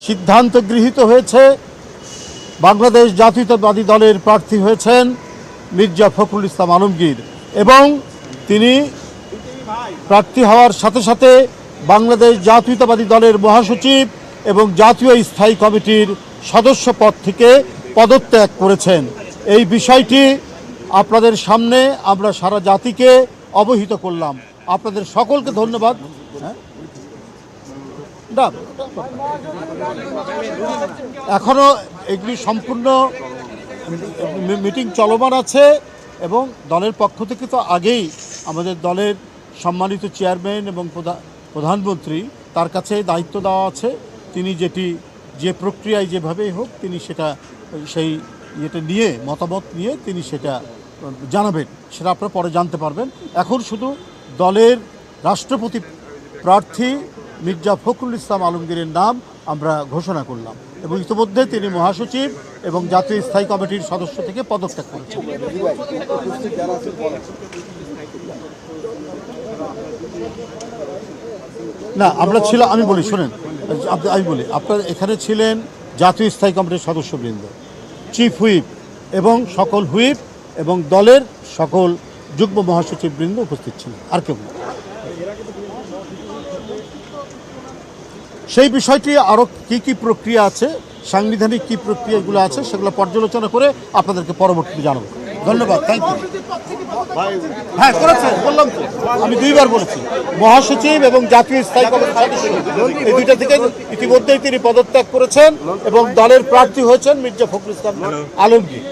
সিদ্ধান্ত গৃহীত হয়েছে বাংলাদেশ জাতীয়তাবাদী দলের প্রার্থী হয়েছেন মির্জা ফখরুল ইসলাম আলমগীর এবং তিনি প্রার্থী হওয়ার সাথে সাথে বাংলাদেশ জাতীয়তাবাদী দলের মহাসচিব এবং জাতীয় স্থায়ী কমিটির সদস্য পদ থেকে পদত্যাগ করেছেন। এই বিষয়টি আপনাদের সামনে আমরা সারা জাতিকে অবহিত করলাম। আপনাদের সকলকে ধন্যবাদ। এখনো এগুলি সম্পূর্ণ মিটিং চলমান আছে এবং দলের পক্ষ থেকে তো আগেই আমাদের দলের সম্মানিত চেয়ারম্যান এবং প্রধানমন্ত্রী তার কাছে দায়িত্ব দেওয়া আছে। তিনি যে প্রক্রিয়ায় যেভাবেই হোক তিনি সেই নিয়ে মতামত নিয়ে তিনি সেটা জানাবেন, সেটা আপনারা পরে জানতে পারবেন। এখন শুধু দলের রাষ্ট্রপতি প্রার্থী মির্জা ফখরুল ইসলাম আলমগীরের নাম আমরা ঘোষণা করলাম এবং ইতিমধ্যে তিনি মহাসচিব এবং জাতীয় স্থায়ী কমিটির সদস্য থেকে পদত্যাগ করেছেন। না আমরা আমি বলি শোনেন, আমি বলি আপনার এখানে ছিলেন জাতীয় স্থায়ী কমিটির সদস্যবৃন্দ, চিফ হুইপ এবং সকল হুইপ এবং দলের সকল যুগ্ম মহাসচিববৃন্দ উপস্থিত ছিলেন। আর কেউ সেই বিষয়টি আরও কী প্রক্রিয়া আছে, সাংবিধানিক কী প্রক্রিয়াগুলো আছে সেগুলো পর্যালোচনা করে আপনাদেরকে পরবর্তীতে জানাবো। ধন্যবাদ, থ্যাংক ইউ। হ্যাঁ করেছেন, বললাম তো, আমি দুইবার বলেছি মহাসচিব এবং জাতীয় স্থায়ী কমিটির সদস্য এই দুইটা থেকে ইতিমধ্যেই তিনি পদত্যাগ করেছেন এবং দলের প্রার্থী হয়েছেন মির্জা ফখরুল ইসলাম আলমগীর।